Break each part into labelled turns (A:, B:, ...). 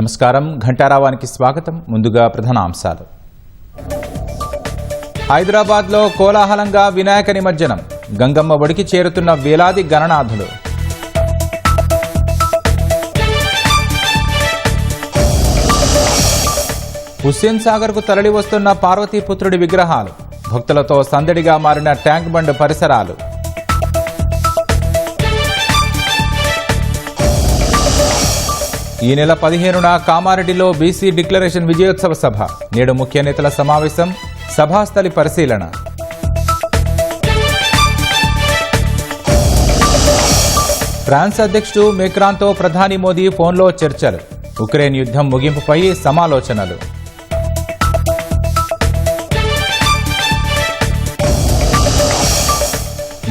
A: నమస్కారం. ఘంటారావానికి స్వాగతం. ముందుగా ప్రధానాంశాలు. హైదరాబాద్లో కోలాహలంగా వినాయక నిమజ్జనం. గంగమ్మ ఒడికి చేరుతున్న వేలాది గణనాథులు. హుస్సేన్ సాగర్కు తరలి వస్తున్న పార్వతీపుత్రుడి విగ్రహాలు. భక్తులతో సందడిగా మారిన ట్యాంక్ బండ్ పరిసరాలు. ఈ నెల 15న కామారెడ్డిలో బీసీ డిక్లరేషన్ విజయోత్సవ సభ. నేడు ముఖ్య నేతల సమావేశం, సభాస్థలి పరిశీలన. ఫ్రాన్స్ అధ్యక్షుడు మెక్రాన్తో ప్రధాని మోదీ ఫోన్లో చర్చలు. ఉక్రెయిన్ యుద్ధం ముగింపుపై సమాలోచనలు.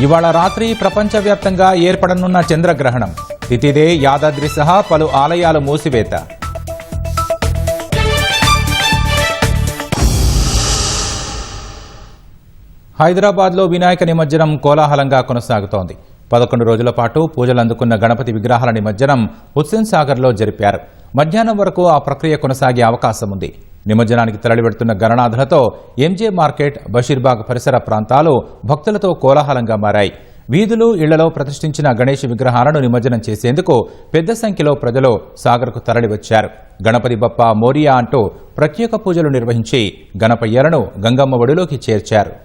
A: ఇవాళ రాత్రి ప్రపంచవ్యాప్తంగా ఏర్పడనున్న చంద్రగ్రహణం. తిథిదే యాదాద్రి సహా పలు ఆలయాలు మూసివేత. హైదరాబాద్లో వినాయక నిమజ్జనం కోలాహలంగా కొనసాగుతోంది. 11 రోజుల పాటు పూజలు అందుకున్న గణపతి విగ్రహాల నిమజ్జనం హుస్సేన్ సాగర్లో జరిపారు. మధ్యాహ్నం వరకు ఆ ప్రక్రియ కొనసాగే అవకాశం ఉంది. నిమజ్జనానికి తరలివెడుతున్న గణనాథులతో ఎంజే మార్కెట్, బషీర్బాగ్ పరిసర ప్రాంతాలు భక్తులతో కోలాహలంగా మారాయి. వీధులు, ఇళ్లలో ప్రతిష్ఠించిన గణేష్ విగ్రహాలను నిమజ్జనం చేసేందుకు పెద్ద సంఖ్యలో ప్రజలు సాగర్కు తరలివచ్చారు. గణపతి బప్ప మోరియా అంటూ ప్రత్యేక పూజలు నిర్వహించి గణపయ్యలను గంగమ్మ ఒడిలోకి చేర్చారు.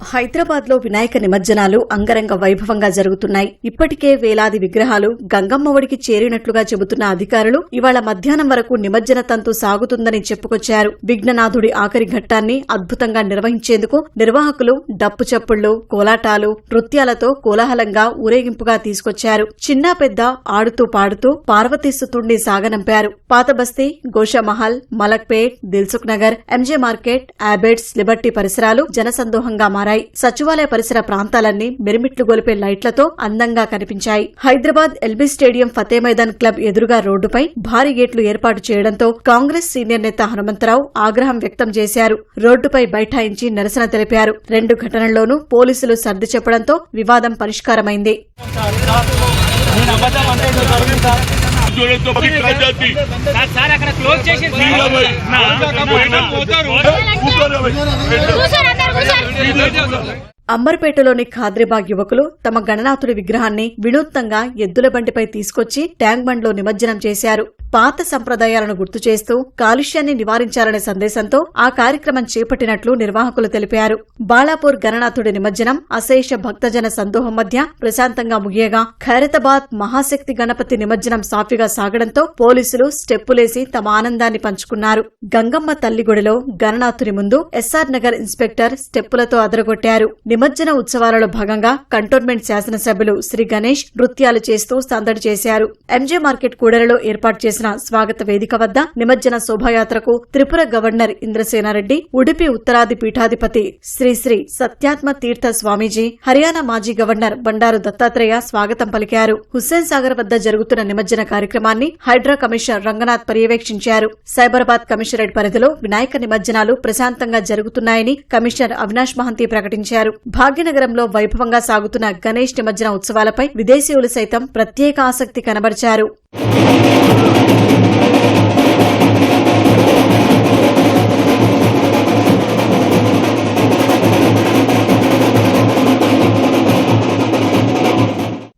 B: హైదరాబాద్లో వినాయక నిమజ్జనాలు అంగరంగ వైభవంగా జరుగుతున్నాయి. ఇప్పటికే వేలాది విగ్రహాలు గంగమ్మ ఒడికి చేరినట్లుగా చెబుతున్న అధికారులు ఇవాళ మధ్యాహ్నం వరకు నిమజ్జన తంతు సాగుతుందని చెప్పుకొచ్చారు. విఘ్ననాథుడి ఆఖరి ఘట్టాన్ని అద్భుతంగా నిర్వహించేందుకు నిర్వాహకులు డప్పు చప్పుళ్లు, కోలాటాలు, నృత్యాలతో కోలాహలంగా ఊరేగింపుగా తీసుకొచ్చారు. చిన్నా పెద్ద ఆడుతూ పాడుతూ పార్వతీసుతుణ్ణి సాగనంపారు. పాతబస్తీ, Goshamahal, Malakpet, Dilsukhnagar, MJ market, Abids, liberty పరిసరాలు జనసందోహంగా మారాయి. సచివాలయ పరిసర ప్రాంతాలన్నీ మిరుమిట్లు గొలిపే లైట్లతో అందంగా కనిపించాయి. Hyderabad LB stadium Fateh Maidan club ఎదురుగా రోడ్డుపై భారీ గేట్లు ఏర్పాటు చేయడంతో కాంగ్రెస్ సీనియర్ నేత హనుమంతరావు ఆగ్రహం వ్యక్తం చేశారు. రోడ్డుపై బైఠాయించి నిరసన తెలిపారు. 2 ఘటనల్లోనూ పోలీసులు సర్ది చెప్పడంతో వివాదం పరిష్కారమైంది. అంబర్పేటలోని ఖాద్రీబాగ్ యువకులు తమ గణనాథుడి విగ్రహాన్ని వినూత్నంగా ఎద్దుల బండిపై తీసుకొచ్చి ట్యాంక్ బండ్లో నిమజ్జనం చేశారు. పాత సంప్రదాయాలను గుర్తు చేస్తూ కాలుష్యాన్ని నివారించాలనే సందేశంతో ఆ కార్యక్రమం చేపట్టినట్లు నిర్వాహకులు తెలిపారు. బాలాపూర్ గణనాథుడి నిమజ్జనం అశేష భక్తజన సందోహం మధ్య ప్రశాంతంగా ముగియగా, ఖైరతాబాద్ మహాశక్తి గణపతి నిమజ్జనం సాఫీగా సాగడంతో పోలీసులు స్టెప్పులేసి తమ ఆనందాన్ని పంచుకున్నారు. గంగమ్మ తల్లి గుడిలో గణనాథుని ముందు ఎస్ఆర్ నగర్ ఇన్స్పెక్టర్ స్టెప్పులతో అదరగొట్టారు. నిమజ్జన ఉత్సవాలలో భాగంగా కంటోన్మెంట్ శాసనసభ్యులు శ్రీ గణేష్ నృత్యాలు చేస్తూ సందడి చేశారు. ఎంజే మార్కెట్ కూడలిలో ఏర్పాటు చేసిన స్వాగత వేదిక వద్ద నిమజ్జన శోభాయాత్రకు త్రిపుర గవర్నర్ ఇంద్రసేనారెడ్డి, ఉడిపి ఉత్తరాది పీఠాధిపతి శ్రీ శ్రీ సత్యాత్మ తీర్థ స్వామీజీ, హర్యానా మాజీ గవర్నర్ బండారు దత్తాత్రేయ స్వాగతం పలికారు. హుస్సేన్ సాగర్ వద్ద జరుగుతున్న నిమజ్జన కార్యక్రమాన్ని హైడ్రా కమిషనర్ రంగనాథ్ పర్యవేక్షించారు. సైబరాబాద్ కమిషనరేట్ పరిధిలో వినాయక నిమజ్జనాలు ప్రశాంతంగా జరుగుతున్నాయని కమిషనర్ అవినాష్ మహంతి ప్రకటించారు. భాగ్యనగరంలో వైభవంగా సాగుతున్న గణేష్ నిమజ్జన ఉత్సవాలపై విదేశీయులు సైతం ప్రత్యేక ఆసక్తి కనబరిచారు.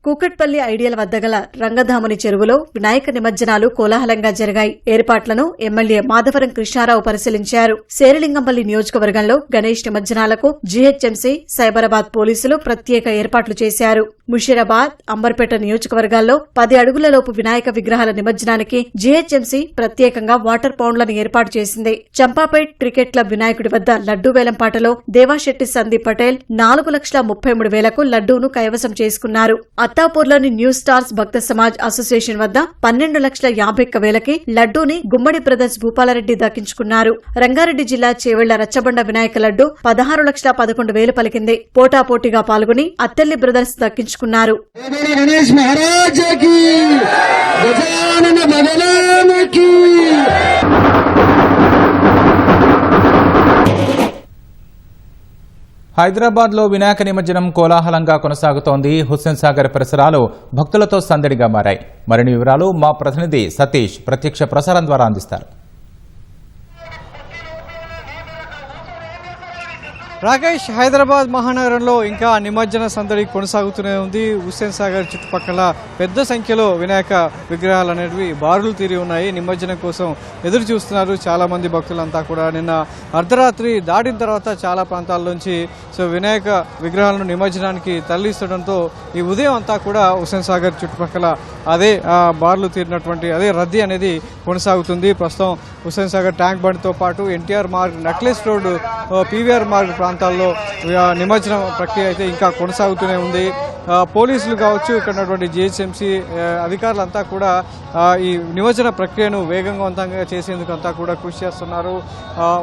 B: కూకట్పల్లి ఐడియల్ వద్ద గల రంగధాముని చెరువులో వినాయక నిమజ్జనాలు కోలాహలంగా జరిగాయి. ఏర్పాట్లను ఎమ్మెల్యే మాధవరం కృష్ణారావు పరిశీలించారు. శేరిలింగంపల్లి నియోజకవర్గంలో గణేష్ నిమజ్జనాలకు జీహెచ్ఎంసీ, సైబరాబాద్ పోలీసులు ప్రత్యేక ఏర్పాట్లు చేశారు. ముషీరాబాద్, అంబర్పేట నియోజకవర్గాల్లో 10 అడుగులలోపు వినాయక విగ్రహాల నిమజ్జనానికి జీహెచ్ఎంసీ ప్రత్యేకంగా వాటర్ పౌండ్లను ఏర్పాటు చేసింది. చంపాపేట్ క్రికెట్ క్లబ్ వినాయకుడి వద్ద లడ్డూ వేలంపాటలో దేవాశెట్టి సందీప్ పటేల్ 4,33,000కు లడ్డూను కైవసం చేసుకున్నారు. అత్తాపూర్లోని న్యూ స్టార్స్ భక్త సమాజ్ అసోసియేషన్ వద్ద 12,51,000కి లడ్డూని గుమ్మడి బ్రదర్స్ భూపాలరెడ్డి దక్కించుకున్నారు. రంగారెడ్డి జిల్లా చేవెళ్ల రచ్చబండ వినాయక లడ్డు 16,11,000 పలికింది. పోటాపోటీగా పాల్గొని అత్తెల్లి బ్రదర్స్ దక్కించుకున్నారు.
A: హైదరాబాద్లో వినాయక నిమజ్జనం కోలాహలంగా కొనసాగుతోంది. హుస్సేన్ సాగర్ పరిసరాలు భక్తులతో సందడిగా మారాయి. మరిన్ని వివరాలు మా ప్రతినిధి సతీష్ ప్రత్యక్ష ప్రసారం ద్వారా అందిస్తారు.
C: రాకేష్, హైదరాబాద్ మహానగరంలో ఇంకా నిమజ్జన సందడి కొనసాగుతూనే ఉంది. హుస్సేన్ సాగర్ చుట్టుపక్కల పెద్ద సంఖ్యలో వినాయక విగ్రహాలు అనేవి బారులు తీరి ఉన్నాయి. నిమజ్జనం కోసం ఎదురు చూస్తున్నారు చాలా మంది భక్తులంతా కూడా. నిన్న అర్ధరాత్రి దాటిన తర్వాత చాలా ప్రాంతాల నుంచి వినాయక విగ్రహాలను నిమజ్జనానికి తరలిస్తుండటంతో ఈ ఉదయం అంతా కూడా హుస్సేన్ సాగర్ చుట్టుపక్కల అదే బారులు తీరినటువంటి అదే రద్దీ అనేది కొనసాగుతుంది. ప్రస్తుతం హుస్సేన్ సాగర్ ట్యాంక్ బండ్తో పాటు NTR Marg, necklace road, PVR Marg ప్రాంతాల్లో నిమజ్జనం ప్రక్రియ అయితే ఇంకా కొనసాగుతూనే ఉంది. పోలీసులు కావచ్చు, ఇక్కడ ఉన్నటువంటి జిహెచ్ఎంసీ అధికారులంతా కూడా ఈ నిమజ్జన ప్రక్రియను వేగవంతంగా చేసేందుకు అంతా కూడా కృషి చేస్తున్నారు.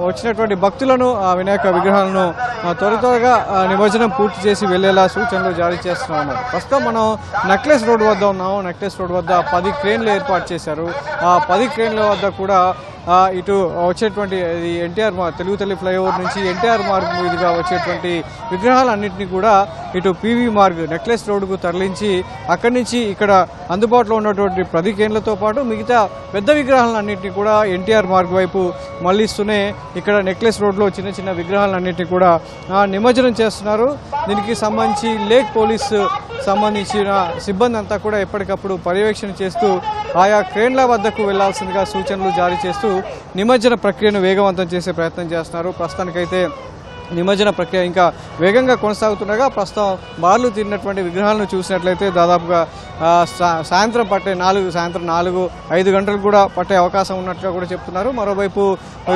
C: వచ్చినటువంటి భక్తులను వినాయక విగ్రహాలను త్వరగా నిమజ్జనం పూర్తి చేసి వెళ్లేలా సూచనలు జారీ చేస్తున్నాము. ప్రస్తుతం మనం నెక్లెస్ రోడ్ వద్ద ఉన్నాము. నెక్లెస్ రోడ్ వద్ద 10 క్రేన్లు ఏర్పాటు చేశారు. ఆ 10 క్రేన్ల వద్ద కూడా ఇటు వచ్చేటువంటి ఎన్టీఆర్ తెలుగు తల్లి ఫ్లైఓవర్ నుంచి ఎన్టీఆర్ మార్గ్ మీదుగా వచ్చేటువంటి విగ్రహాలన్నింటినీ కూడా ఇటు పీవీ మార్గ్, నెక్లెస్ రోడ్డుకు తరలించి అక్కడి నుంచి ఇక్కడ అందుబాటులో ఉన్నటువంటి 10 క్రేన్లతో పాటు మిగతా పెద్ద విగ్రహాలన్నింటినీ కూడా ఎన్టీఆర్ మార్గ్ వైపు మళ్లిస్తూనే ఇక్కడ నెక్లెస్ రోడ్లో చిన్న చిన్న విగ్రహాలన్నింటినీ కూడా నిమజ్జనం చేస్తున్నారు. దీనికి సంబంధించి లేక్ పోలీసు సంబంధించిన సిబ్బంది అంతా కూడా ఎప్పటికప్పుడు పర్యవేక్షణ చేస్తూ ఆయా క్రేన్ల వద్దకు వెళ్లాల్సిందిగా సూచనలు జారీ చేస్తూ నిమజ్జన ప్రక్రియను వేగవంతం చేసే ప్రయత్నం చేస్తున్నారు. ప్రస్తుతానికైతే నిమజ్జన ప్రక్రియ ఇంకా వేగంగా కొనసాగుతుండగా ప్రస్తుతం బార్లు తీరినటువంటి విగ్రహాలను చూసినట్లయితే దాదాపుగా సాయంత్రం 4-5 గంటలు కూడా పట్టే అవకాశం ఉన్నట్లుగా కూడా చెప్తున్నారు. మరోవైపు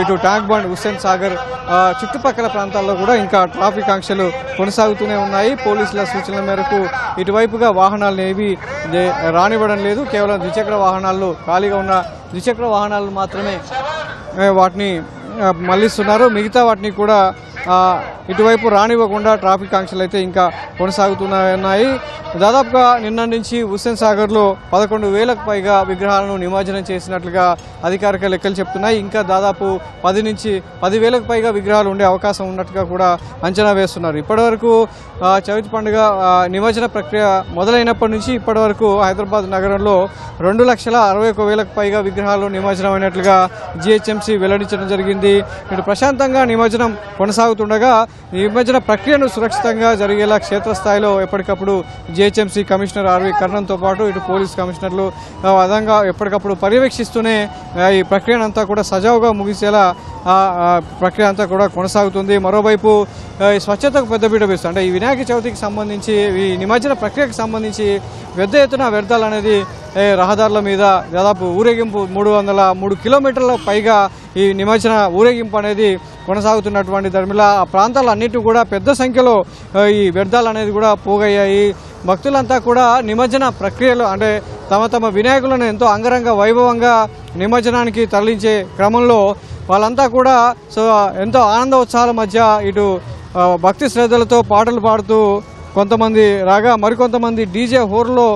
C: ఇటు ట్యాంక్ బండ్, హుస్సేన్ సాగర్ చుట్టుపక్కల ప్రాంతాల్లో కూడా ఇంకా ట్రాఫిక్ ఆంక్షలు కొనసాగుతూనే ఉన్నాయి. పోలీసుల సూచనల మేరకు ఇటువైపుగా వాహనాలను ఏవి రానివ్వడం లేదు. కేవలం ద్విచక్ర వాహనాలు, ఖాళీగా ఉన్న ద్విచక్ర వాహనాలు మాత్రమే వాటిని మళ్లిస్తున్నారు. మిగతా వాటిని కూడా ఇటువైపు రానివ్వకుండా ట్రాఫిక్ ఆంక్షలు అయితే ఇంకా కొనసాగుతున్నాయి. దాదాపుగా నిన్న నుంచి హుస్సేన్ సాగర్లో 11,000కు పైగా విగ్రహాలను నిమజ్జనం చేసినట్లుగా అధికారిక లెక్కలు చెప్తున్నాయి. ఇంకా దాదాపు 10,000కు పైగా విగ్రహాలు ఉండే అవకాశం ఉన్నట్టుగా కూడా అంచనా వేస్తున్నారు. ఇప్పటివరకు చవితి పండుగ నిమజ్జన ప్రక్రియ మొదలైనప్పటి నుంచి ఇప్పటి వరకు హైదరాబాద్ నగరంలో 2,61,000కు పైగా విగ్రహాలు నిమజ్జనం అయినట్లుగా జిహెచ్ఎంసీ వెల్లడించడం జరిగింది. ఇటు ప్రశాంతంగా నిమజ్జనం కొనసాగుతుండగా నిమజ్జన ప్రక్రియను సురక్షితంగా జరిగేలా క్షేత్రస్థాయిలో ఎప్పటికప్పుడు జిహెచ్ఎంసీ కమిషనర్ ఆర్వి కర్ణన్తో పాటు ఇటు పోలీస్ కమిషనర్లు అదంగా ఎప్పటికప్పుడు పర్యవేక్షిస్తూనే ఈ ప్రక్రియనంతా కూడా సజావుగా ముగిసేలా ప్రక్రియ అంతా కూడా కొనసాగుతుంది. మరోవైపు స్వచ్ఛతకు పెద్దపీట వేస్తుంది. అంటే ఈ వినాయక చవితికి సంబంధించి, ఈ నిమజ్జన ప్రక్రియకు సంబంధించి పెద్ద ఎత్తున వ్యర్థాలు అనేది రహదారుల మీద దాదాపు ఊరేగింపు 303 కిలోమీటర్ల పైగా ఈ నిమజ్జన ఊరేగింపు అనేది కొనసాగుతున్నటువంటి దర్మిలా ఆ ప్రాంతాలన్నిటి కూడా పెద్ద సంఖ్యలో ఈ వ్యర్థాలు అనేది కూడా పోగయ్యాయి. భక్తులంతా కూడా నిమజ్జన ప్రక్రియలో అంటే తమ వినాయకులను ఎంతో అంగరంగ వైభవంగా నిమజ్జనానికి తరలించే క్రమంలో వాళ్ళంతా కూడా ఎంతో ఆనంద ఉత్సాహాల మధ్య ఇటు భక్తి శ్రద్ధలతో పాటలు పాడుతూ కొంతమంది రాగా మరికొంతమంది డీజే హోర్లో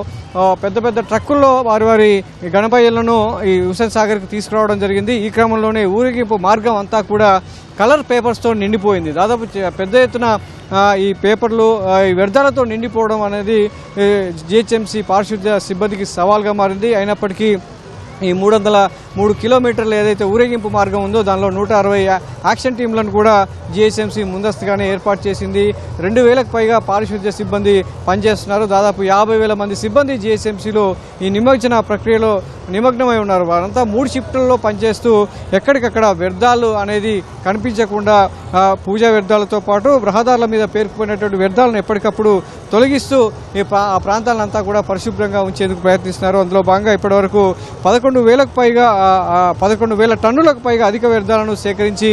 C: పెద్ద పెద్ద ట్రక్కుల్లో వారి గణపయ్యలను ఈ హుస్సేన్ సాగర్కి తీసుకురావడం జరిగింది. ఈ క్రమంలోనే ఊరేగింపు మార్గం అంతా కూడా కలర్ పేపర్స్తో నిండిపోయింది. దాదాపు పెద్ద ఎత్తున ఈ పేపర్లు ఈ వ్యర్థాలతో నిండిపోవడం అనేది జిహెచ్ఎంసీ పారిశుద్ధ్య సిబ్బందికి సవాల్గా మారింది. అయినప్పటికీ ఈ 303 కిలోమీటర్లు ఏదైతే ఊరేగింపు మార్గం ఉందో దానిలో 160 యాక్షన్ టీంలను కూడా జిహెచ్ఎంసీ ముందస్తుగానే ఏర్పాటు చేసింది. 2,000కు పైగా పారిశుద్ధ్య సిబ్బంది పనిచేస్తున్నారు. దాదాపు 50,000 మంది సిబ్బంది జిహెచ్ఎంసీలో ఈ నిమజ్జన ప్రక్రియలో నిమగ్నమై ఉన్నారు. వారంతా 3 షిఫ్టుల్లో పనిచేస్తూ ఎక్కడికక్కడ వ్యర్థాలు అనేది కనిపించకుండా పూజా వ్యర్థాలతో పాటు రహదారుల మీద పేరుకుపోయినటువంటి వ్యర్థాలను ఎప్పటికప్పుడు తొలగిస్తూ ఆ ప్రాంతాలంతా కూడా పరిశుభ్రంగా ఉంచేందుకు ప్రయత్నిస్తున్నారు. అందులో భాగంగా ఇప్పటివరకు 11,000 టన్నులకు పైగా అధిక వ్యర్థాలను సేకరించి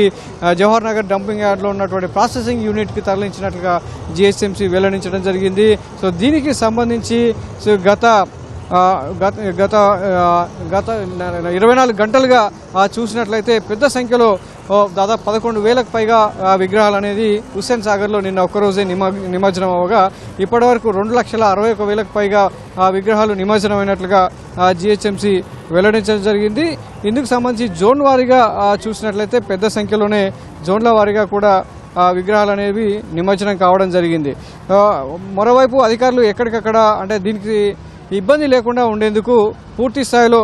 C: జవహర్ నగర్ డంపింగ్ యార్డ్లో ఉన్నటువంటి ప్రాసెసింగ్ యూనిట్కి తరలించినట్లుగా జిహెచ్ఎంసీ వెల్లడించడం జరిగింది. సో దీనికి సంబంధించి గత 24 గంటలుగా చూసినట్లయితే పెద్ద సంఖ్యలో దాదాపు 11,000కు పైగా విగ్రహాలు అనేది హుస్సేన్ సాగర్లో నిన్న ఒక్కరోజే నిమజ్జనం అవగా ఇప్పటివరకు 2,61,000కు పైగా విగ్రహాలు నిమజ్జనమైనట్లుగా జిహెచ్ఎంసీ వెల్లడించడం జరిగింది. ఇందుకు సంబంధించి జోన్ వారీగా చూసినట్లయితే పెద్ద సంఖ్యలోనే జోన్ల వారీగా కూడా విగ్రహాలు అనేవి నిమజ్జనం కావడం జరిగింది. మరోవైపు అధికారులు ఎక్కడికక్కడ అంటే దీనికి ఇబ్బంది లేకుండా ఉండేందుకు పూర్తి స్థాయిలో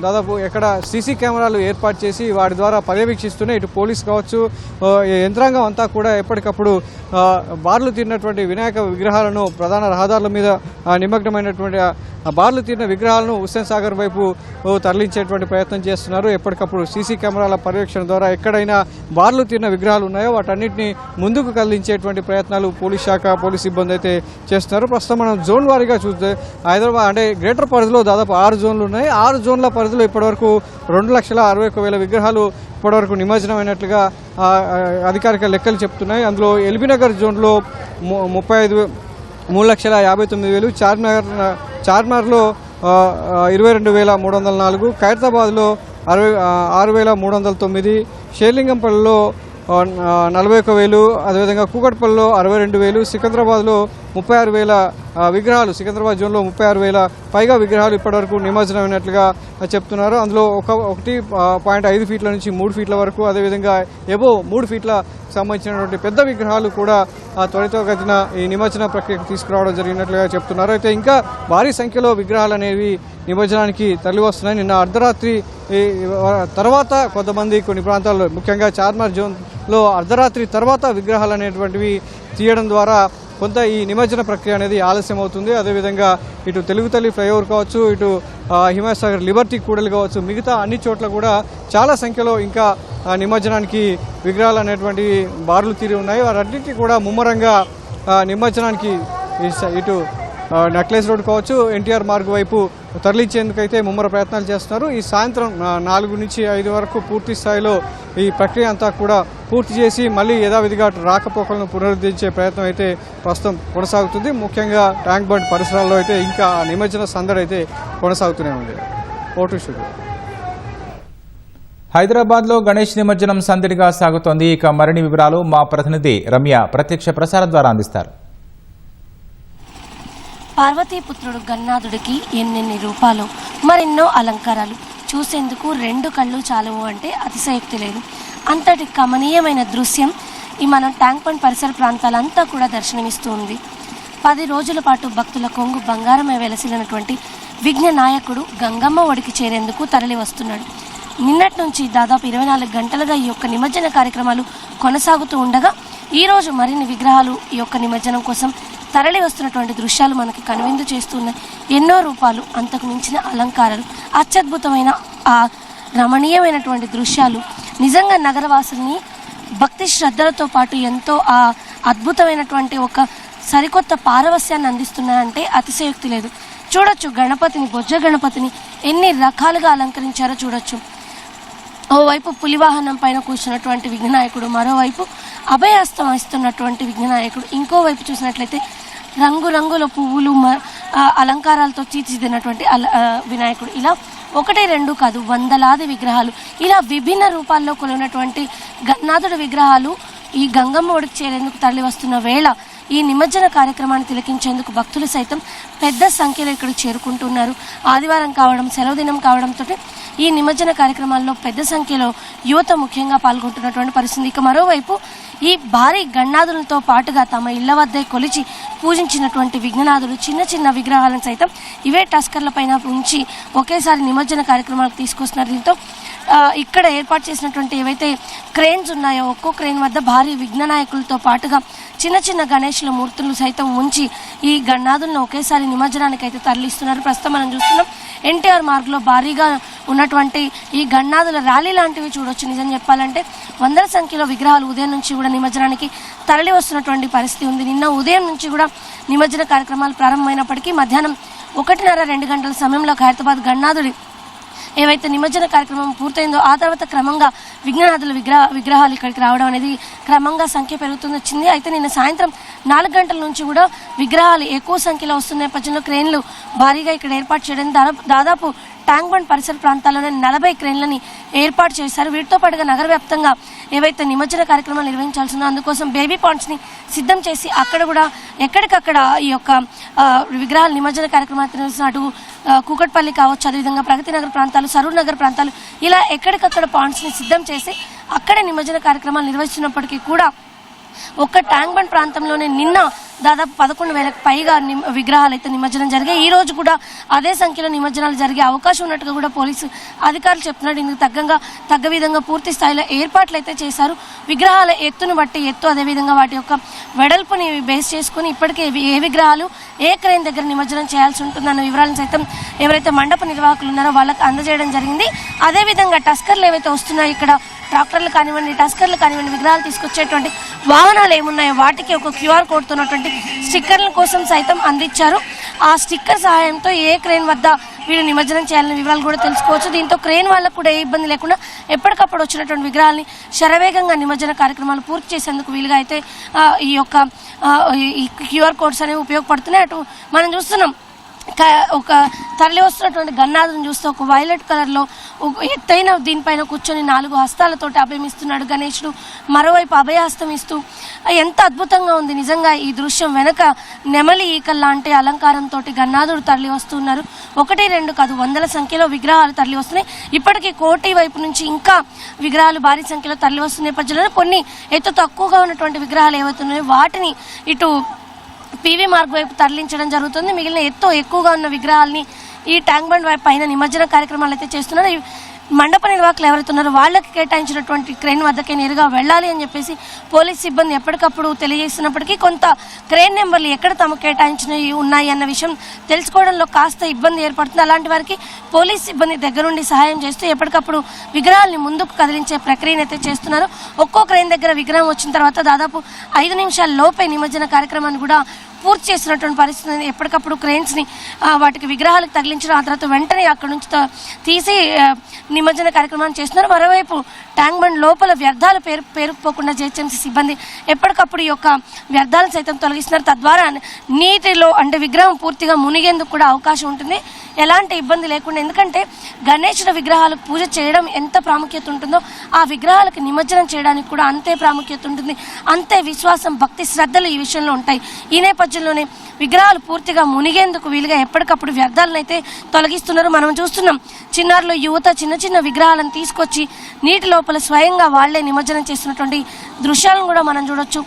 C: దాదాపు ఎక్కడ సీసీ కెమెరాలు ఏర్పాటు చేసి వాటి ద్వారా పర్యవేక్షిస్తూనే ఇటు పోలీస్ కావచ్చు యంత్రాంగం అంతా కూడా ఎప్పటికప్పుడు బార్లు తీరినటువంటి వినాయక విగ్రహాలను ప్రధాన రహదారుల మీద నిమగ్నమైనటువంటి బార్లు తీరిన విగ్రహాలను హుస్సేన్ సాగర్ వైపు తరలించేటువంటి ప్రయత్నం చేస్తున్నారు. ఎప్పటికప్పుడు సీసీ కెమెరాల పర్యవేక్షణ ద్వారా ఎక్కడైనా బార్లు తీరిన విగ్రహాలు ఉన్నాయో వాటన్నిటిని ముందుకు కదిలించేటువంటి ప్రయత్నాలు పోలీస్ శాఖ పోలీస్ సిబ్బంది అయితే చేస్తున్నారు. ప్రస్తుతం మనం జోన్ వారీగా చూస్తే హైదరాబాద్ అంటే గ్రేటర్ పరిధిలో దాదాపు 6 జోన్లు ఉన్నాయి. 6 జోన్ల పరిధిలో ఇప్పటివరకు 2,61,000 విగ్రహాలు ఇప్పటివరకు నిమజ్జనమైనట్లుగా అధికారిక లెక్కలు చెప్తున్నాయి. అందులో ఎల్బీనగర్ జోన్లో 3,59,000, చార్మినార్లో 22,304, ఖైరతాబాద్లో 6,309, షేర్లింగంపల్లిలో 41,000, అదేవిధంగా కూకట్పల్లిలో 62,000, సికింద్రాబాద్లో 36,000 విగ్రహాలు, సికింద్రాబాద్ జోన్లో 36,000 పైగా విగ్రహాలు ఇప్పటివరకు నిమజ్జనమైనట్లుగా చెప్తున్నారు. అందులో 1.5 ఫీట్ల నుంచి 3 ఫీట్ల వరకు, అదేవిధంగా ఎబో 3 ఫీట్ల సంబంధించినటువంటి పెద్ద విగ్రహాలు కూడా త్వరితగతిన ఈ నిమజ్జన ప్రక్రియకు తీసుకురావడం జరిగినట్లుగా చెప్తున్నారు. అయితే ఇంకా భారీ సంఖ్యలో విగ్రహాలు అనేవి నిమజ్జనానికి తరలి వస్తున్నాయి. నిన్న అర్ధరాత్రి తర్వాత కొంతమంది కొన్ని ప్రాంతాల్లో ముఖ్యంగా చార్మినార్ జోన్లో అర్ధరాత్రి తర్వాత విగ్రహాలు అనేటువంటివి తీయడం ద్వారా కొంత ఈ నిమజ్జన ప్రక్రియ అనేది ఆలస్యం అవుతుంది. అదేవిధంగా ఇటు తెలుగు తల్లి ఫ్లైఓవర్ కావచ్చు, ఇటు హిమాయత్ సాగర్ లిబర్టీ కూడలి కావచ్చు, మిగతా అన్ని చోట్ల కూడా చాలా సంఖ్యలో ఇంకా నిమజ్జనానికి విగ్రహాలు అనేటువంటివి బారులు తీరి ఉన్నాయి. వారన్నింటినీ కూడా ముమ్మరంగా నిమజ్జనానికి ఇటు నెక్లెస్ రోడ్ కావచ్చు, ఎన్టీఆర్ మార్గ్ వైపు తరలించేందుకైతే ముమ్మర ప్రయత్నాలు చేస్తున్నారు. ఈ సాయంత్రం 4 నుంచి 5 వరకు పూర్తి స్థాయిలో ఈ ప్రక్రియ అంతా కూడా పూర్తి చేసి మళ్ళీ యథావిధిగా రాకపోకలను పునరుద్ధరించే ప్రయత్నం అయితే ప్రస్తుతం కొనసాగుతుంది. ముఖ్యంగా ట్యాంక్ బండ్ పరిసరాల్లో అయితే ఇంకా నిమజ్జన సందడి అయితే కొనసాగుతూనే ఉంది. Vote shoot.
A: హైదరాబాద్లో గణేష్ నిమజ్జనం సందడిగా సాగుతోంది. ఇక మరిన్ని వివరాలు మా ప్రతినిధి రమ్య ప్రత్యక్ష ప్రసారం ద్వారా అందిస్తారు.
D: పార్వతీపుత్రుడు గన్నాథుడికి ఎన్నెన్ని రూపాలు, మరెన్నో అలంకారాలు. చూసేందుకు 2 కళ్ళు చాలవు అంటే అతిశయోక్తి లేదు. అంతటి కమనీయమైన దృశ్యం ఈ మన ట్యాంక్ బండ్ పరిసర ప్రాంతాలంతా కూడా దర్శనమిస్తూ ఉంది. 10 రోజుల పాటు భక్తుల కొంగు బంగారమే వెలసినటువంటి విఘ్న నాయకుడు గంగమ్మ ఒడికి చేరేందుకు తరలి వస్తున్నాడు. నిన్నటి నుంచి దాదాపు 24 గంటలుగా ఈ యొక్క నిమజ్జన కార్యక్రమాలు కొనసాగుతూ ఉండగా ఈరోజు మరిన్ని విగ్రహాలు ఈ యొక్క నిమజ్జనం కోసం తరలి వస్తున్నటువంటి దృశ్యాలు మనకి కనువిందు చేస్తున్నాయి. ఎన్నో రూపాలు, అంతకు మించిన అలంకారాలు, అత్యద్భుతమైన ఆ రమణీయమైనటువంటి దృశ్యాలు నిజంగా నగరవాసుల్ని భక్తి శ్రద్ధలతో పాటు ఎంతో ఆ అద్భుతమైనటువంటి ఒక సరికొత్త పారవస్యాన్ని అందిస్తున్నాయంటే అతిశయోక్తి లేదు. చూడొచ్చు గణపతిని, బొజ్జ గణపతిని ఎన్ని రకాలుగా అలంకరించారో చూడొచ్చు. ఓవైపు పులివాహనం పైన కూర్చున్నటువంటి విఘ్ననాయకుడు, మరోవైపు అభయహస్తం ఇస్తున్నటువంటి విఘ్ననాయకుడు, ఇంకోవైపు చూసినట్లయితే రంగురంగుల పువ్వులు అలంకారాలతో తీర్చిదిద్దినటువంటి వినాయకుడు. ఇలా 1, 2 కాదు, వందలాది విగ్రహాలు ఇలా విభిన్న రూపాల్లో కొలిగినటువంటి గన్నాథుడి విగ్రహాలు ఈ గంగమ్మ ఒడికి చేరేందుకు తరలి వస్తున్న వేళ ఈ నిమజ్జన కార్యక్రమాన్ని తిలకించేందుకు భక్తులు సైతం పెద్ద సంఖ్యలో ఇక్కడ చేరుకుంటున్నారు. ఆదివారం కావడం, సెలవు దినం కావడంతో ఈ నిమజ్జన కార్యక్రమాల్లో పెద్ద సంఖ్యలో యువత ముఖ్యంగా పాల్గొంటున్నటువంటి పరిస్థితి. ఇక మరోవైపు ఈ భారీ గణనాథులతో పాటుగా తమ ఇళ్ల వద్దే కొలిచి పూజించినటువంటి విఘ్ననాథుడు చిన్న చిన్న విగ్రహాలను సైతం ఇవే టస్కర్ల పైన ఉంచి ఒకేసారి నిమజ్జన కార్యక్రమాలకు తీసుకొస్తున్నారు. దీంతో ఇక్కడ ఏర్పాటు చేసినటువంటి ఏవైతే క్రేన్స్ ఉన్నాయో ఒక్కో క్రేన్ వద్ద భారీ విఘ్ననాయకులతో పాటుగా చిన్న చిన్న గణేష్ల మూర్తులు సైతం ఉంచి ఈ గణనాథులను ఒకేసారి నిమజ్జనానికి అయితే తరలిస్తున్నారు. ప్రస్తుతం మనం చూస్తున్నాం ఎన్టీఆర్ మార్గ్లో భారీగా ఉన్నటువంటి ఈ గణనాథుల ర్యాలీ లాంటివి చూడొచ్చు. నిజం చెప్పాలంటే వందల సంఖ్యలో విగ్రహాలు ఉదయం నుంచి కూడా నిమజ్జనానికి తరలి వస్తున్నటువంటి పరిస్థితి ఉంది. నిన్న ఉదయం నుంచి కూడా నిమజ్జన కార్యక్రమాలు ప్రారంభమైనప్పటికీ మధ్యాహ్నం 1:30-2 గంటల సమయంలో హైదరాబాద్ గణనాథుడి ఏవైతే నిమజ్జన కార్యక్రమం పూర్తయిందో ఆ తర్వాత క్రమంగా విఘ్ననాథుల విగ్రహాలు ఇక్కడికి రావడం అనేది క్రమంగా సంఖ్య పెరుగుతూ వచ్చింది. అయితే నిన్న సాయంత్రం 4 గంటల నుంచి కూడా విగ్రహాలు ఎక్కువ సంఖ్యలో వస్తున్న నేపథ్యంలో క్రేన్లు భారీగా ఇక్కడ ఏర్పాటు చేయడం దాదాపు ట్యాంక్ బండ్ పరిసర ప్రాంతాల్లోనే 40 క్రేన్లని ఏర్పాటు చేశారు. వీటితో పాటుగా నగర వ్యాప్తంగా ఏవైతే నిమజ్జన కార్యక్రమాలు నిర్వహించాల్సిందో అందుకోసం బేబీ పాండ్స్ని సిద్ధం చేసి అక్కడ కూడా ఎక్కడికక్కడ ఈ యొక్క విగ్రహాల నిమజ్జన కార్యక్రమాలు నిర్వహిస్తున్న అటు కూకట్పల్లి కావచ్చు, అదేవిధంగా ప్రగతి నగర్ ప్రాంతాలు, సరూర్ నగర్ ప్రాంతాలు ఇలా ఎక్కడికక్కడ పాండ్స్ని సిద్ధం చేసి అక్కడే నిమజ్జన కార్యక్రమాలు నిర్వహిస్తున్నప్పటికీ కూడా ఒక్క ట్యాంక్ బండ్ ప్రాంతంలోనే నిన్న దాదాపు 11,000కు పైగా విగ్రహాలు అయితే నిమజ్జనం జరిగాయి. ఈ రోజు కూడా అదే సంఖ్యలో నిమజ్జనాలు జరిగే అవకాశం ఉన్నట్టుగా కూడా పోలీసు అధికారులు చెప్తున్నారు. ఇందుకు తగ్గ విధంగా పూర్తి స్థాయిలో ఏర్పాట్లు అయితే చేశారు. విగ్రహాల ఎత్తును బట్టి అదేవిధంగా వాటి యొక్క వెడల్పుని బేస్ చేసుకుని ఇప్పటికే ఏ విగ్రహాలు ఏ క్రేన్ దగ్గర నిమజ్జనం చేయాల్సి ఉంటుందన్న వివరాలను సైతం ఎవరైతే మండప నిర్వాహకులు ఉన్నారో వాళ్ళకి అందజేయడం జరిగింది. అదేవిధంగా టస్కర్లు ఏవైతే వస్తున్నాయో ఇక్కడ ట్రాక్టర్లు కానివ్వండి, టస్కర్లు కానివ్వండి, విగ్రహాలు తీసుకొచ్చేటువంటి వాహనాలు ఏమున్నాయో వాటికి ఒక QR కోడ్తో ఉన్నటువంటి స్టిక్కర్ల కోసం సైతం అందించారు. ఆ స్టిక్కర్ సహాయంతో ఏ క్రేన్ వద్ద వీళ్ళు నిమజ్జనం చేయాలనే వివరాలు కూడా తెలుసుకోవచ్చు. దీంతో క్రేన్ వాళ్ళకు కూడా ఏ ఇబ్బంది లేకుండా ఎప్పటికప్పుడు వచ్చినటువంటి విగ్రహాలని శరవేగంగా నిమజ్జన కార్యక్రమాలు పూర్తి చేసేందుకు వీలుగా అయితే ఈ యొక్క ఈ QR కోడ్స్ అనేవి ఉపయోగపడుతున్నాయి. అటు మనం చూస్తున్నాం ఒక తరలి వస్తున్నటువంటి గన్నాదుని చూస్తే ఒక వైలెట్ కలర్లో ఎత్తైన దీనిపైన కూర్చొని 4 హస్తాలతోటి అభయమిస్తున్నాడు గణేశుడు. మరోవైపు అభయహస్తం ఇస్తూ ఎంత అద్భుతంగా ఉంది నిజంగా ఈ దృశ్యం. వెనక నెమలి ఈకల్ లాంటి అలంకారంతో గన్నాదుడు తరలి వస్తున్నారు. 1, 2 కాదు, వందల సంఖ్యలో విగ్రహాలు తరలి వస్తున్నాయి. ఇప్పటికీ కోటి వైపు నుంచి ఇంకా విగ్రహాలు భారీ సంఖ్యలో తరలి వస్తున్న నేపథ్యంలో కొన్ని ఎత్తు తక్కువగా ఉన్నటువంటి విగ్రహాలు ఏవైతున్నాయో వాటిని ఇటు PV మార్గ్ వైపు తరలించడం జరుగుతుంది. మిగిలిన ఎక్కువగా ఉన్న విగ్రహాలని ఈ ట్యాంక్ బండ్ వైపు పైన నిమజ్జన కార్యక్రమాలు అయితే చేస్తున్నారు. మండప నిర్వాహకులు ఎవరైతే ఉన్నారో వాళ్ళకి కేటాయించినటువంటి క్రేన్ వద్దకే నేరుగా వెళ్ళాలి అని చెప్పేసి పోలీస్ సిబ్బంది ఎప్పటికప్పుడు తెలియజేస్తున్నప్పటికీ కొంత క్రేన్ నెంబర్లు ఎక్కడ తమకు కేటాయించినవి ఉన్నాయి అన్న విషయం తెలుసుకోవడంలో కాస్త ఇబ్బంది ఏర్పడుతుంది. అలాంటి వారికి పోలీస్ సిబ్బంది దగ్గరుండి సహాయం చేస్తూ ఎప్పటికప్పుడు విగ్రహాలని ముందుకు కదిలించే ప్రక్రియను అయితే చేస్తున్నారు. ఒక్కో క్రేన్ దగ్గర విగ్రహం వచ్చిన తర్వాత దాదాపు 5 నిమిషాల లోపే నిమజ్జన కార్యక్రమాన్ని కూడా పూర్తి చేసినటువంటి పరిస్థితి. ఎప్పటికప్పుడు క్రేన్స్ని వాటికి విగ్రహాలకు తగిలించడం, ఆ తర్వాత వెంటనే అక్కడి నుంచి తీసి నిమజ్జన కార్యక్రమాన్ని చేస్తున్నారు. మరోవైపు ట్యాంక్ బండ్ లోపల వ్యర్థాలు పేరుకుపోకుండా GHMC సిబ్బంది ఎప్పటికప్పుడు ఈ యొక్క వ్యర్థాలను సైతం తొలగిస్తున్నారు. తద్వారా నీటిలో అంటే విగ్రహం పూర్తిగా మునిగేందుకు కూడా అవకాశం ఉంటుంది, ఎలాంటి ఇబ్బంది లేకుండా. ఎందుకంటే గణేశుడి విగ్రహాలకు పూజ చేయడం ఎంత ప్రాముఖ్యత ఉంటుందో ఆ విగ్రహాలకు నిమజ్జనం చేయడానికి కూడా అంతే ప్రాముఖ్యత ఉంటుంది, అంతే విశ్వాసం, భక్తి, శ్రద్ధలు ఈ విషయంలో ఉంటాయి. ఈ నేపథ్యంలోనే విగ్రహాలు పూర్తిగా మునిగేందుకు వీలుగా ఎప్పటికప్పుడు వ్యర్థాలను అయితే తొలగిస్తున్నారు. మనం చూస్తున్నాం చిన్నారులు, యువత చిన్న విగ్రహాలను తీసుకొచ్చి నీటి లోపల స్వయంగా వాళ్లే నిమజ్జనం చేస్తున్నటువంటి దృశ్యాలను కూడా మనం చూడొచ్చు.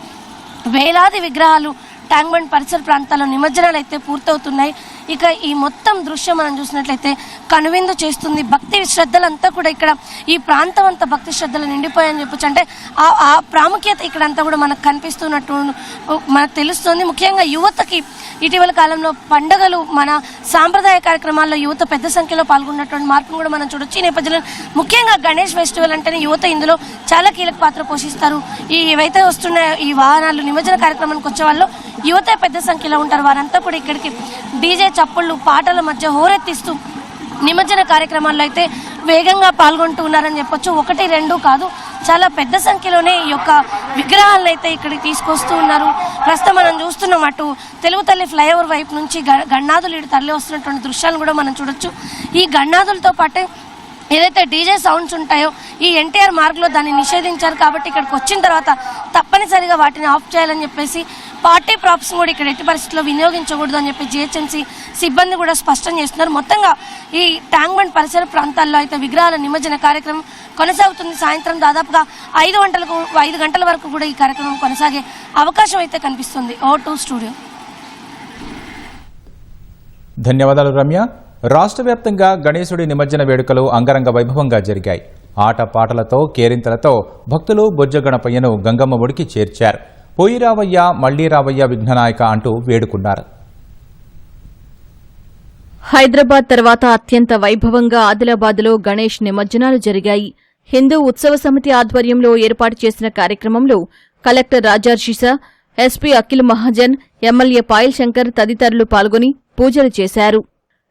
D: వేలాది విగ్రహాలు ట్యాంక్ బండ్ పరిసర ప్రాంతాల్లో నిమజ్జనాలు అయితే పూర్తవుతున్నాయి. ఇక ఈ మొత్తం దృశ్యం మనం చూసినట్లయితే కనువిందు చేస్తుంది. భక్తి శ్రద్ధలంతా కూడా ఇక్కడ ఈ ప్రాంతం అంతా భక్తి శ్రద్ధలు నిండిపోయాయని చెప్పొచ్చు. అంటే ఆ ప్రాముఖ్యత ఇక్కడంతా కూడా మనకు కనిపిస్తున్నట్టు మనకు తెలుస్తుంది. ముఖ్యంగా యువతకి ఇటీవల కాలంలో పండుగలు, మన సాంప్రదాయ కార్యక్రమాల్లో యువత పెద్ద సంఖ్యలో పాల్గొన్నటువంటి మార్పును కూడా మనం చూడొచ్చు. ఈ నేపథ్యంలో ముఖ్యంగా గణేష్ ఫెస్టివల్ అంటేనే యువత ఇందులో చాలా కీలక పాత్ర పోషిస్తారు. ఏవైతే వస్తున్నాయో ఈ వాహనాలు నిమజ్జన కార్యక్రమానికి వచ్చే వాళ్ళు యువత పెద్ద సంఖ్యలో ఉంటారు. వారంతా కూడా ఇక్కడికి డీజే చప్పుళ్ళు, పాటల మధ్య హోరెత్తిస్తూ నిమజ్జన కార్యక్రమాల్లో అయితే వేగంగా పాల్గొంటూ ఉన్నారని చెప్పొచ్చు. 1, 2 కాదు, చాలా పెద్ద సంఖ్యలోనే ఈ యొక్క విగ్రహాలను అయితే ఇక్కడికి తీసుకొస్తూ ఉన్నారు. ప్రస్తుతం మనం చూస్తున్నాం అటు తెలుగు తల్లి ఫ్లైఓవర్ వైపు నుంచి గన్నాదులు ఇటు తరలి వస్తున్నటువంటి దృశ్యాలను కూడా మనం చూడొచ్చు. ఈ గన్నాదులతో పాటే ఏదైతే డీజే సౌండ్స్ ఉంటాయో ఈ NTR మార్గ్లో దాన్ని నిషేధించారు. కాబట్టి ఇక్కడికి వచ్చిన తర్వాత తప్పనిసరిగా వాటిని ఆఫ్ చేయాలని చెప్పేసి పార్టీ ప్రాప్స్ కూడా ఇక్కడ ఎట్టి పరిస్థితుల్లో వినియోగించకూడదు అని చెప్పి GHMC సిబ్బంది కూడా స్పష్టం చేస్తున్నారు. మొత్తంగా ఈ ట్యాంక్ బండ్ పరిసర ప్రాంతాల్లో అయితే విగ్రహాల నిమజ్జన కార్యక్రమం కొనసాగుతుంది. సాయంత్రం దాదాపుగా 5 గంటల వరకు కూడా ఈ కార్యక్రమం కొనసాగే అవకాశం అయితే కనిపిస్తుంది. O2 studio.
A: ధన్యవాదాలు రమ్య. రాష్ట్ర వ్యాప్తంగా గణేశుడి నిమజ్జన వేడుకలు అంగరంగ వైభవంగా జరిగాయి. ఆటపాటలతో, కేరింతలతో భక్తులు బొజ్జ గణపయ్యను గంగమ్మ ఒడికి చేర్చారు. పోయి రావయ్య, మళ్లీ రావయ్య విఘ్ననాయక అంటూ వేడుకున్నారు.
E: హైదరాబాద్ తర్వాత అత్యంత వైభవంగా ఆదిలాబాద్లో గణేష్ నిమజ్జనాలు జరిగాయి. హిందూ ఉత్సవ సమితి ఆధ్వర్యంలో ఏర్పాటు చేసిన కార్యక్రమంలో collector రాజర్షిసా, SP Akhil Mahajan, MLA Payal Shankar తదితరులు పాల్గొని పూజలు చేశారు.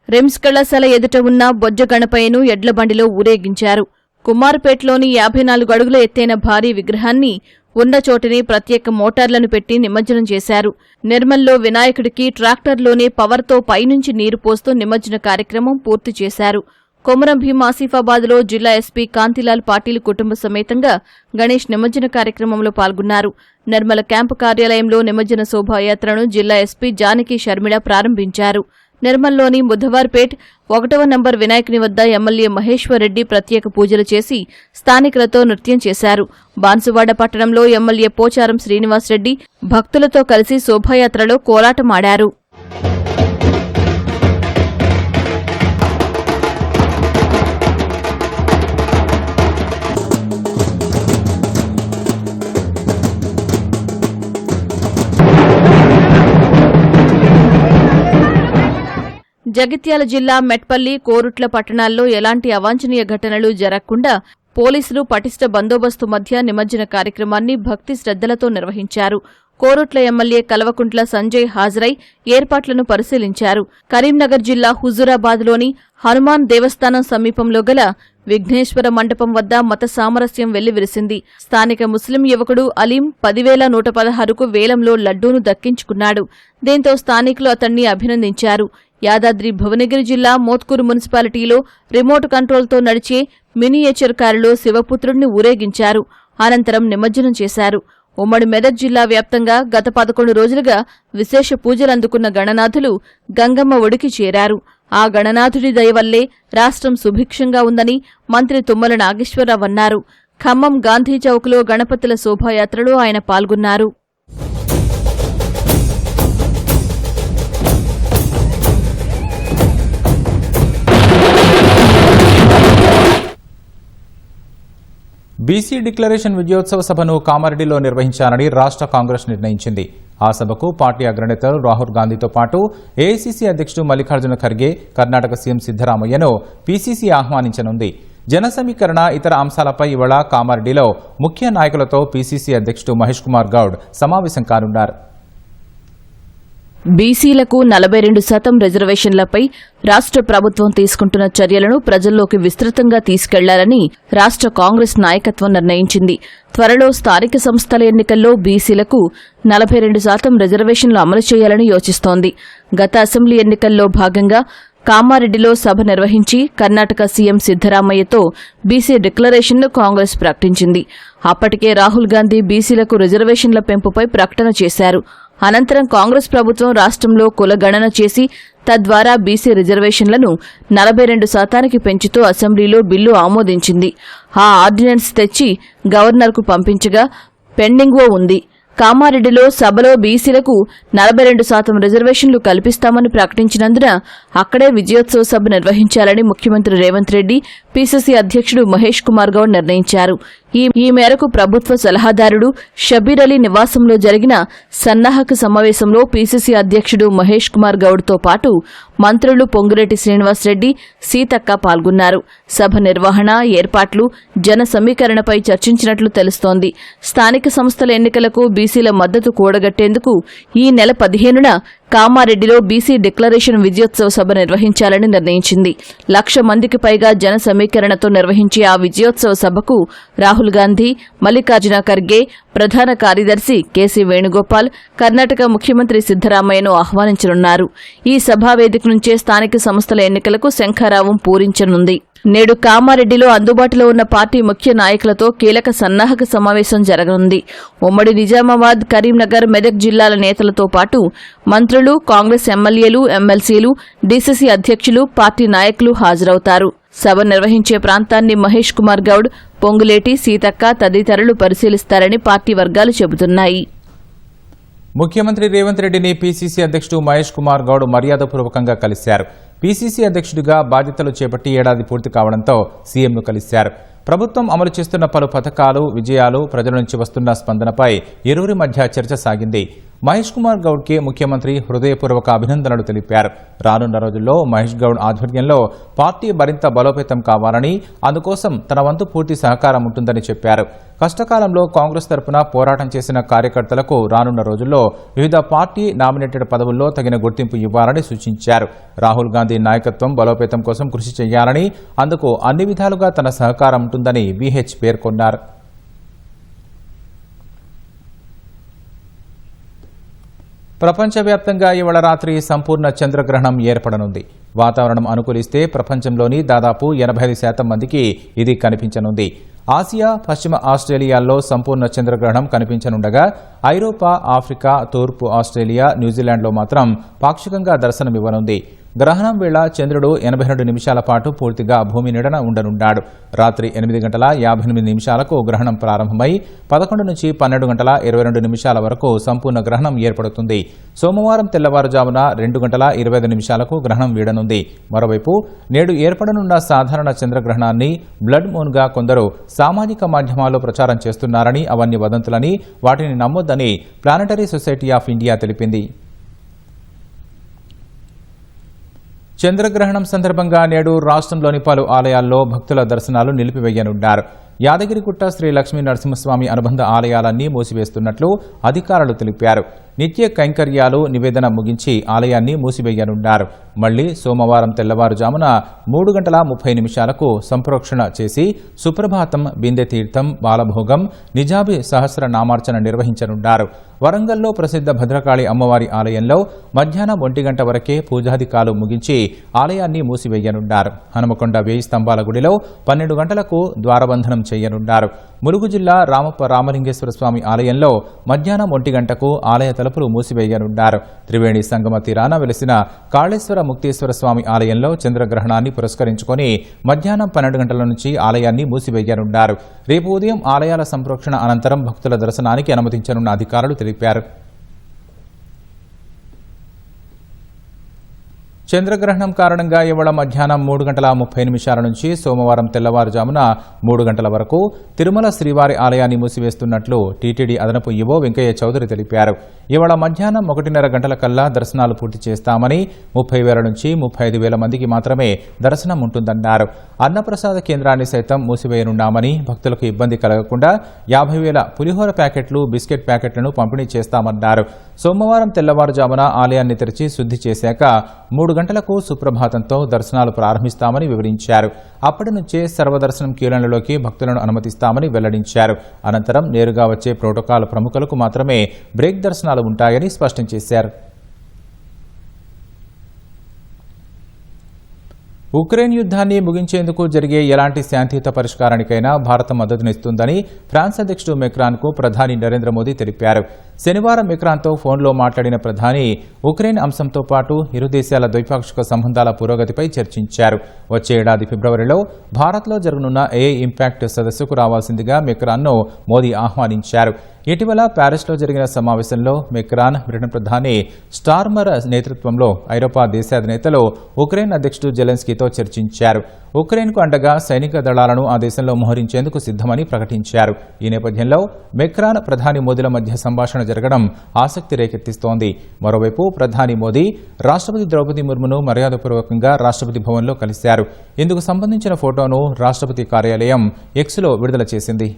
E: రిమ్స్ కళాశాల ఎదుట ఉన్న బొజ్జ గణపయ్యను ఎడ్లబండిలో ఊరేగించారు. కుమార్పేటలోని 54 అడుగుల ఎత్తైన భారీ విగ్రహాన్ని ఉన్న చోటనే ప్రత్యేక మోటార్లను పెట్టి నిమజ్జనం చేశారు. నిర్మల్లో వినాయకుడికి ట్రాక్టర్లోనే పవర్తో పైనుంచి నీరు పోస్తూ నిమజ్జన కార్యక్రమం పూర్తి చేశారు. కొమరం భీం ఆసిఫాబాద్లో జిల్లా ఎస్పీ కాంతిలాల్ పాటిల్ కుటుంబ సమేతంగా గణేష్ నిమజ్జన కార్యక్రమంలో పాల్గొన్నారు. నిర్మల క్యాంపు కార్యాలయంలో నిమజ్జన శోభాయాత్రను జిల్లా ఎస్పీ జానకి షర్మిళ ప్రారంభించారు. నిర్మల్లోని బుధవార్పేట్ 1వ నంబర్ వినాయకుని వద్ద ఎమ్మెల్యే మహేశ్వర్ రెడ్డి ప్రత్యేక పూజలు చేసి స్థానికులతో నృత్యం చేశారు. బాన్సువాడ పట్టణంలో ఎమ్మెల్యే పోచారం శ్రీనివాసరెడ్డి భక్తులతో కలిసి శోభాయాత్రలో కోలాటమాడారు. జగిత్యాల జిల్లా మెట్పల్లి, కోరుట్ల పట్టణాల్లో ఎలాంటి అవాంఛనీయ ఘటనలు జరగకుండా పోలీసులు పటిష్ట బందోబస్తు మధ్య నిమజ్జన కార్యక్రమాన్ని భక్తి శ్రద్దలతో నిర్వహించారు. కోరుట్ల ఎమ్మెల్యే కల్వకుంట్ల సంజయ్ హాజరై ఏర్పాట్లను పరిశీలించారు. కరీంనగర్ జిల్లా హుజూరాబాద్లోని హనుమాన్ దేవస్థానం సమీపంలో గల విఘ్నేశ్వర మండపం వద్ద మత సామరస్యం వెల్లివిరిసింది. స్థానిక ముస్లిం యువకుడు అలీం 10,116కు వేలంలో లడ్డూను దక్కించుకున్నాడు. దీంతో స్థానికులు అతన్ని అభినందించారు. యాదాద్రి భువనగిరి జిల్లా మోత్కూరు మున్సిపాలిటీలో రిమోట్ కంట్రోల్తో నడిచే మినియేచర్ కారులో శివపుత్రుడిని ఊరేగించారు. అనంతరం నిమజ్జనం చేశారు. ఉమ్మడి మెదక్ జిల్లా వ్యాప్తంగా గత 11 రోజులుగా విశేష పూజలందుకున్న గణనాథులు గంగమ్మ ఒడికి చేరారు. ఆ గణనాథుడి దయవల్లే రాష్ట్రం సుభిక్షంగా ఉందని మంత్రి తుమ్మల నాగేశ్వరరావు అన్నారు. ఖమ్మం గాంధీ చౌక్లో గణపతుల శోభాయాత్రలో ఆయన పాల్గొన్నారు.
A: బీసీ డిక్లరేషన్ విజయోత్సవ సభను కామారెడ్డిలో నిర్వహించాలని రాష్ట్ర కాంగ్రెస్ నిర్ణయించింది. ఆ సభకు పార్టీ అగ్రనేతలు రాహుల్ గాంధీతో పాటు ఏఐసీసీ అధ్యక్షుడు మల్లికార్జున ఖర్గే, కర్ణాటక సీఎం సిద్దరామయ్యను పీసీసీ ఆహ్వానించనుంది. జన సమీకరణ, ఇతర అంశాలపై ఇవాళ కామారెడ్డిలో ముఖ్య నాయకులతో పీసీసీ అధ్యక్షుడు మహేష్ కుమార్ గౌడ్ సమావేశం కానున్నారు.
E: బీసీలకు 42% రిజర్వేషన్లపై రాష్ట్ర ప్రభుత్వం తీసుకుంటున్న చర్యలను ప్రజల్లోకి విస్తృతంగా తీసుకెళ్లాలని రాష్ట్ర కాంగ్రెస్ నాయకత్వం నిర్ణయించింది. త్వరలో స్థానిక సంస్థల ఎన్నికల్లో బీసీలకు 42% రిజర్వేషన్లు అమలు చేయాలని యోచిస్తోంది. గత అసెంబ్లీ ఎన్నికల్లో భాగంగా కామారెడ్డిలో సభ నిర్వహించి కర్ణాటక సీఎం సిద్దరామయ్యతో బీసీ డిక్లరేషన్ను కాంగ్రెస్ ప్రకటించింది. అప్పటికే రాహుల్ గాంధీ బీసీలకు రిజర్వేషన్ల పెంపుపై ప్రకటన చేశారు. అనంతరం కాంగ్రెస్ ప్రభుత్వం రాష్ట్రంలో కులగణన చేసి తద్వారా బీసీ రిజర్వేషన్లను 42%కి పెంచుతూ అసెంబ్లీలో బిల్లు ఆమోదించింది. ఆ ఆర్డినెన్స్ తెచ్చి గవర్నర్కు పంపించగా పెండింగ్లో ఉంది. కామారెడ్డిలో సభలో బీసీలకు 42% రిజర్వేషన్లు కల్పిస్తామని ప్రకటించినందున అక్కడే విజయోత్సవ సభ నిర్వహించాలని ముఖ్యమంత్రి రేవంత్ రెడ్డి, పీసీసీ అధ్యక్షుడు మహేష్ కుమార్ గౌడ్ నిర్ణయించారు. ఈ మేరకు ప్రభుత్వ సలహాదారుడు షబీర్ అలీ నివాసంలో జరిగిన సన్నాహక సమావేశంలో పీసీసీ అధ్యక్షుడు మహేష్ కుమార్ గౌడ్తో పాటు మంత్రులు పొంగులేటి శ్రీనివాసరెడ్డి, సీతక్క పాల్గొన్నారు. సభ నిర్వహణ, ఏర్పాట్లు, జన సమీకరణపై చర్చించినట్లు తెలుస్తోంది. స్థానిక సంస్థల ఎన్నికలకు బీసీల మద్దతు కూడగట్టేందుకు ఈ నెల 15న కామారెడ్డిలో బీసీ డిక్లరేషన్ విజయోత్సవ సభ నిర్వహించాలని నిర్ణయించింది. 1,00,000 మందికి పైగా జన సమీకరణతో నిర్వహించే ఆ విజయోత్సవ సభకు రాహుల్ గాంధీ, మల్లికార్జున ఖర్గే, ప్రధాన కార్యదర్శి కేసీ వేణుగోపాల్, కర్ణాటక ముఖ్యమంత్రి సిద్దరామయ్యను ఆహ్వానించనున్నారు. ఈ సభా వేదిక నుంచే స్థానిక సంస్థల ఎన్నికలకు శంఖారావం పూరించనుంది. నేడు కామారెడ్డిలో అందుబాటులో ఉన్న పార్టీ ముఖ్య నాయకులతో కీలక సన్నాహక సమావేశం జరగనుంది. ఉమ్మడి నిజామాబాద్, కరీంనగర్, మెదక్ జిల్లాల నేతలతో పాటు మంత్రులు, కాంగ్రెస్ ఎమ్మెల్యేలు, ఎమ్మెల్సీలు, డీసీసీ అధ్యక్షులు, పార్టీ నాయకులు హాజరవుతారు. సభ నిర్వహించే ప్రాంతాన్ని మహేష్ కుమార్ గౌడ్, పొంగులేటి, సీతక్క తదితరులు పరిశీలిస్తారని పార్టీ వర్గాలు చెబుతున్నాయి.
A: ముఖ్యమంత్రి రేవంత్ రెడ్డిని పీసీసీ అధ్యక్షుడు మహేష్ కుమార్ గౌడ్ మర్యాదపూర్వకంగా కలిశారు. పీసీసీ అధ్యక్షుడిగా బాధ్యతలు చేపట్టి ఏడాది పూర్తి కావడంతో సీఎంను కలిశారు. ప్రభుత్వం అమలు చేస్తున్న పలు పథకాలు, విజయాలు, ప్రజల నుంచి వస్తున్న స్పందనపై ఇరువురి మధ్య చర్చ సాగింది. మహేష్ కుమార్ గౌడ్కి ముఖ్యమంత్రి హృదయపూర్వక అభినందనలు తెలిపారు. రానున్న రోజుల్లో మహేష్ గౌడ్ ఆధ్వర్యంలో పార్టీ మరింత బలోపేతం కావాలని, అందుకోసం తన వంతు పూర్తి సహకారం ఉంటుందని చెప్పారు. కష్టకాలంలో కాంగ్రెస్ తరపున పోరాటం చేసిన కార్యకర్తలకు రానున్న రోజుల్లో వివిధ పార్టీ నామినేటెడ్ పదవుల్లో తగిన గుర్తింపు ఇవ్వాలని సూచించారు. రాహుల్ గాంధీ నాయకత్వం బలోపేతం కోసం కృషి చేయాలని, అందుకు అన్ని విధాలుగా తన సహకారం ఉంటుందని బీహెచ్ పేర్కొన్నారు. ప్రపంచవ్యాప్తంగా ఇవాళ రాత్రి సంపూర్ణ చంద్రగ్రహణం ఏర్పడనుంది. వాతావరణం అనుకూలిస్తే ప్రపంచంలోని దాదాపు 85% మందికి ఇది కనిపించనుంది. ఆసియా, పశ్చిమ ఆస్ట్రేలియాల్లో సంపూర్ణ చంద్రగ్రహణం కనిపించనుండగా ఐరోపా, ఆఫ్రికా, తూర్పు ఆస్ట్రేలియా, న్యూజిలాండ్లో మాత్రం పాక్షికంగా దర్శనమివ్వనుంది. గ్రహణం వేళ చంద్రుడు 82 నిమిషాల పాటు పూర్తిగా భూమి నీడన ఉండనున్నాడు. రాత్రి 8 గంటల 58 నిమిషాలకు గ్రహణం ప్రారంభమై 11 నుంచి 12 గంటల 22 నిమిషాల వరకు సంపూర్ణ గ్రహణం ఏర్పడుతుంది. సోమవారం తెల్లవారుజామున 2 గంటల 25 నిమిషాలకు గ్రహణం వీడనుంది. మరోవైపు నేడు ఏర్పడనున్న సాధారణ చంద్రగ్రహణాన్ని బ్లడ్ మూన్గా కొందరు సామాజిక మాధ్యమాల్లో ప్రచారం చేస్తున్నారని, అవన్నీ వదంతులని, వాటిని నమ్మొద్దని ప్లానటరీ సొసైటీ ఆఫ్ ఇండియా తెలిపింది. చంద్రగ్రహణం సందర్భంగా నేడు రాష్ట్రంలోని పలు ఆలయాల్లో భక్తుల దర్శనాలు నిలిపివేయనున్నారు. యాదగిరిగుట్ట శ్రీ లక్ష్మీ నరసింహస్వామి అనుబంధ ఆలయాలన్నీ మూసివేస్తున్నట్లు అధికారులు తెలిపారు. నిత్య కైంకర్యాలు నివేదన ముగించి ఆలయాన్ని మూసివేయనున్నారు. మళ్లీ సోమవారం తెల్లవారుజామున 3 గంటల 30 నిమిషాలకు సంప్రోక్షణ చేసి సుప్రభాతం, బిందె తీర్థం, బాలభోగం, నిజాభి సహస్ర నామార్చన నిర్వహించనున్నారు. వరంగల్లో ప్రసిద్ధ భద్రకాళి అమ్మవారి ఆలయంలో మధ్యాహ్నం 1 గంట వరకే పూజాధికాలు ముగించి ఆలయాన్ని మూసివేయనున్నారు. హనుమకొండ 1000 స్తంభాల గుడిలో 12 గంటలకు ద్వారబంధనం చేయనున్నారు. ములుగు జిల్లా రామప్ప రామలింగేశ్వర స్వామి ఆలయంలో మధ్యాహ్నం 1 గంటకు ఆలయ తలుపులు మూసివేయనున్నారు. త్రివేణి సంగమ తీరాన వెలిసిన కాళేశ్వర ముక్తేశ్వర స్వామి ఆలయంలో చంద్రగ్రహణాన్ని పురస్కరించుకొని మధ్యాహ్నం 12 గంటల నుంచి ఆలయాన్ని మూసివేయనున్నారు. రేపు ఉదయం ఆలయాల సంప్రోక్షణ అనంతరం భక్తుల దర్శనానికి అనుమతించనున్న అధికారులు తెలిపారు. చంద్రగ్రహణం కారణంగా ఇవాళ మధ్యాహ్నం 3 గంటల 30 నిమిషాల నుంచి సోమవారం తెల్లవారుజామున 3 గంటల వరకు తిరుమల శ్రీవారి ఆలయాన్ని మూసివేస్తున్నట్లు టీటీడీ అదనపు ఈవో వెంకయ్య చౌదరి తెలిపారు. ఇవాళ మధ్యాహ్నం 1:30 గంటల కల్లా దర్శనాలు పూర్తి చేస్తామని, 30,000 నుంచి 35,000 మందికి మాత్రమే దర్శనం ఉంటుందన్నారు. అన్నప్రసాద కేంద్రాన్ని సైతం మూసివేయనున్నామని, భక్తులకు ఇబ్బంది కలగకుండా 50,000 పులిహోర ప్యాకెట్లు, బిస్కెట్ ప్యాకెట్లను పంపిణీ చేస్తామన్నారు. సోమవారం తెల్లవారుజామున ఆలయాన్ని తెరిచి శుద్ధి చేశాక 3 గంటలకు సుప్రభాతంతో దర్శనాలు ప్రారంభిస్తామని వివరించారు. అప్పటి నుంచే సర్వదర్శనం క్యూలైన్లలోకి భక్తులను అనుమతిస్తామని వెల్లడించారు. అనంతరం నేరుగా వచ్చే ప్రోటోకాల్ ప్రముఖులకు మాత్రమే బ్రేక్ దర్శనాలు ఉంటాయని స్పష్టం చేశారు. ఉక్రెయిన్ యుద్ధాన్ని ముగించేందుకు జరిగే ఎలాంటి శాంతియుత పరిష్కారానికైనా భారత్ మద్దతునిస్తుందని ఫ్రాన్స్ అధ్యక్షుడు మెక్రాన్కు ప్రధాని నరేంద్ర మోదీ తెలిపారు. శనివారం మెక్రాన్తో ఫోన్లో మాట్లాడిన ప్రధాని ఉక్రెయిన్ అంశంతో పాటు ఇరు దేశాల ద్వైపాక్షిక సంబంధాల పురోగతిపై చర్చించారు. వచ్చే ఏడాది ఫిబ్రవరిలో భారత్లో జరగనున్న ఏఐ ఇంపాక్ట్ సదస్సుకు రావాల్సిందిగా మెక్రాన్ను మోదీ ఆహ్వానించారు. ఇటీవల ప్యారిస్లో జరిగిన సమావేశంలో మెక్రాన్, బ్రిటన్ ప్రధాని స్టార్మర్ నేతృత్వంలో ఐరోపా దేశాధినేతలు ఉక్రెయిన్ అధ్యక్షుడు జెలెన్స్కీతో చర్చించారు. ఉక్రెయిన్కు అండగా సైనిక దళాలను ఆ దేశంలో మోహరించేందుకు సిద్ధమని ప్రకటించారు. ఈ నేపథ్యంలో మెక్రాన్, ప్రధాని మోదీల మధ్య సంభాషణ జరగడం ఆసక్తి రేకెత్తిస్తోంది. మరోవైపు ప్రధాని మోదీ రాష్ట్రపతి ద్రౌపది ముర్మును మర్యాదపూర్వకంగా రాష్ట్రపతి భవన్లో కలిశారు. ఇందుకు సంబంధించిన ఫోటోను రాష్ట్రపతి కార్యాలయం ఎక్స్లో విడుదల చేసింది.